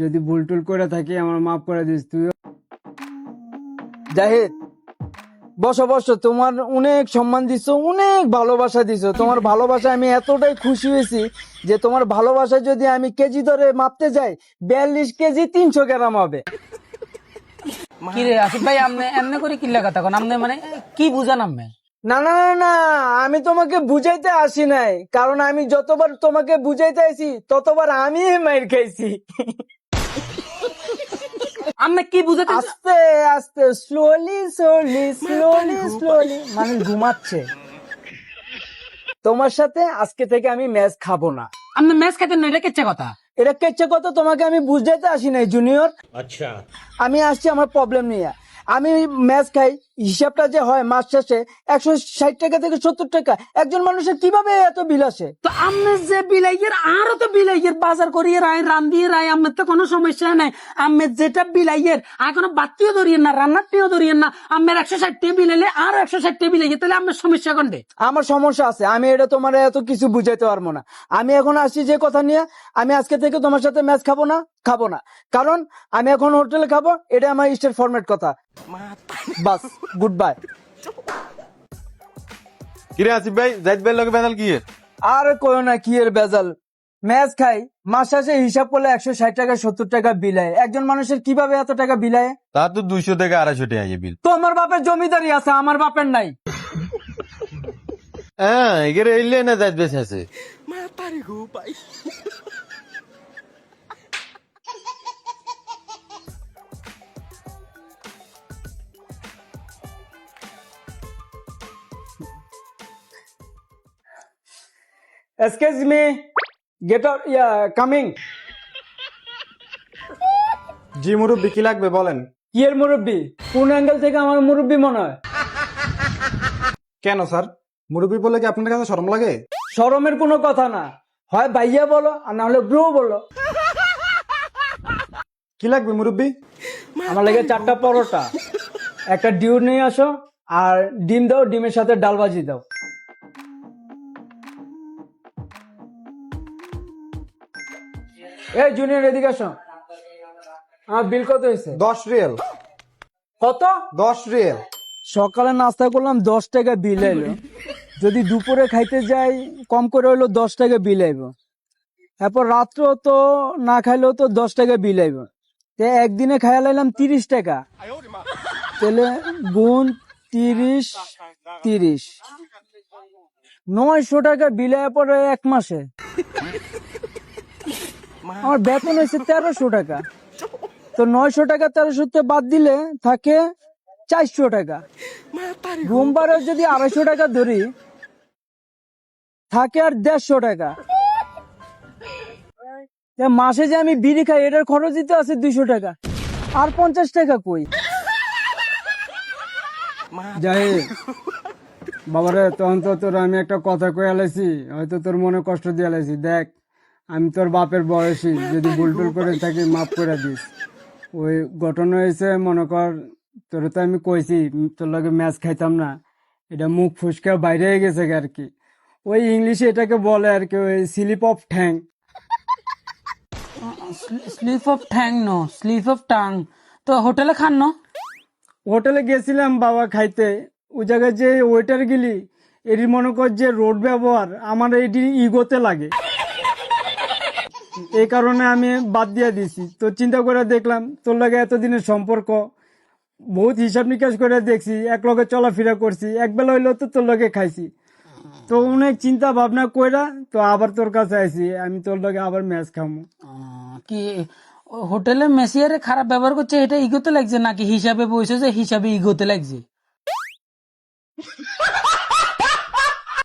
যদি ভুল টুল করে থাকি আমার মাফ করে দিস তুই। জাহিদ, বসো বসো, তোমার অনেক সম্মান দিছো, অনেক ভালোবাসা দিছো। তোমার ভালোবাসা আমি এতটাই খুশি হয়েছি যে তোমার ভালোবাসা যদি আমি কেজি ধরে মাপতে যাই 42 কেজি 300 গ্রাম হবে। কি রে আসিফ ভাই, আপনি এমনি করে কিল্লা কথা কোন? আপনি মানে কি বুঝান আপনি? না না না না, আমি তোমাকে বুঝাইতে আসি নাই, কারণ আমি যতবার তোমাকে বুঝাইতে আসি ততবার আমি মাইর খাইছি। আপনি কি বুঝাতে? আস্তে আস্তে, স্লোলি স্লোলি স্লোলি স্লোলি, মানুষ ঘুমাচ্ছে। তোমার সাথে আজকে থেকে আমি ম্যাচ খাবো না। আপনি ম্যাচ খাইতেন না, এটা কেচ্ছা কথা। এটা কেচ্ছে কথা, তোমাকে আমি বুঝাইতে আসি নাই জুনিয়র। अच्छा। আমি আসছি আমার প্রবলেম নিয়ে। আমি ম্যাচ খাই, হিসাবটা যে হয় মাস শেষে 160 টাকা থেকে 70 টাকা। একজন মানুষের কিভাবে এত বিল আসে? তো আপনি যে বিলাইয়ের আরো তো বিলাইয়ের বাজার করিয়ে রায়, রান্ধিয়ে রায়, আপনার তো কোনো সমস্যা নাই। আমি যেটা বিলাইয়ের আর কোনো বাত্তিও ধরিয়েন না, রান্নাটিও ধরিয়েন না। আমার 160 বিলাইলে আর 160 বিলাইয়ে, তাহলে আপনার সমস্যা কোনটা? আমার সমস্যা আছে, আমি এটা তোমার এত কিছু বুঝাইতে পারবো না। আমি এখন আসছি যে কথা নিয়ে, আমি আজকে থেকে তোমার সাথে ম্যাচ খাবো না, খাবো না। কারণ আমি এখন হোটেলে খাবো, এটা আমার স্টেট ফরম্যাট কথা। বাস, গুড বাই। কিরে আসিফ ভাই, জাহিদ ভাইয়ের লগে বেদাল কি? আর কইও না কি এর বেজাল। ম্যাচ খাই, মাস শেষে হিসাব করলে 160 টাকা 70 টাকা বিলায়। একজন মানুষের কিভাবে এত টাকা বিলায়? তার তো 200 থেকে 250 টাকা বিল। তোমার বাপের জমিদারি আছে, আমার বাপের নাই। হ্যাঁ, এগেরে এলে না জাহিদ ভাই আছে। Excuse me, get out, coming. জি মুরব্বি, কি লাগবে বলেন। কি এর মুরব্বী? কোন অ্যাঙ্গেল থেকে আমার মুরব্বী মনে হয়? কেন স্যার, মুরব্বি বলে কি আপনার কাছে শরম লাগে? শরমের কোনো কথা না, হয় ভাইয়া বলো আর না হলে ব্রো বলো। কি লাগবে মুরব্বি? আমার লাগে 4টা পরোটা, একটা ডিউ নিয়ে আসো, আর ডিম দাও, ডিমের সাথে ডাল ভাজি দাও। এই জুনিয়র এদিকে আসো। আমার বিল কত হয়েছে? 10 রিয়েল। কত? 10 রিয়েল। সকালে নাস্তা করলাম 10 টাকা বিল আইলো, যদি দুপুরে খাইতে যাই কম করে হইলো 10 টাকা বিল আইব, এরপর রাত্রেও তো না খাইলেও তো 10 টাকা বিল আইব। একদিনে খাইয়া লাইলাম 30 টাকা, তাহলে গুণ 30 900 টাকা বিল আয়া পরে এক মাসে। আমার বেতন হয়েছে 1300 টাকা, তো 900 টাকা 1300 তে বাদ দিলে থাকে 400 টাকা। রুম ভাড়া যদি 250 টাকা ধরি, থাকে আর 150 টাকা। মাসে যে আমি বিড়ি খাই এটার খরচ দিতে আছে 200 টাকা, আর 50 টাকা কই? যাই বাবারে, তখন তো তোর আমি একটা কথা কয়ে আলাইছি, হয়তো তোর মনে কষ্ট দিয়ে আলাইছি। দেখ, আমি তোর বাপের বয়সী, যদি ভুল টুল করে থাকি মাফ করে দিস। ওই ঘটনা হয়েছে, মনে কর তোর তো আমি কইছি তোর লগে ম্যাচ খাইতাম না, এটা মুখ ফুসকা বাইরে হয়ে গেছে আর কি। ওই ইংলিশে এটাকে বলে আর কি, ওই স্লিপ অফ ঠ্যাং। স্লিপ অফ ঠ্যাং নো, স্লিপ অফ টাং। তো হোটেলে খান না? হোটেলে গেছিলাম বাবা খাইতে, ওই জায়গায় যে ওয়েটার গিলি, এটি মনে কর যে রোড ব্যবহার আমার এটি ইগোতে লাগে, এই কারণে আমি বাদ দিয়ে দিছি। তো চিন্তা করে দেখলাম তোর লাগে এতদিনের সম্পর্ক, বহুত হিসাব নিকাশ করে দেখছি, এক লগে চলাফেরা করছি, এক বেলা হইলো তো তোর লগে খাইছি। তো অনেক চিন্তা ভাবনা কইরা তো আবার তোর কাছে আইছি, আমি তোর লগে আবার ম্যাচ খামু। কি হোটেলে মেসিয়ারে খারাপ ব্যবহার করছে এটা ইগোতে লাগছে, নাকি হিসাবে বসে যে হিসাবে ইগোতে লাগছে?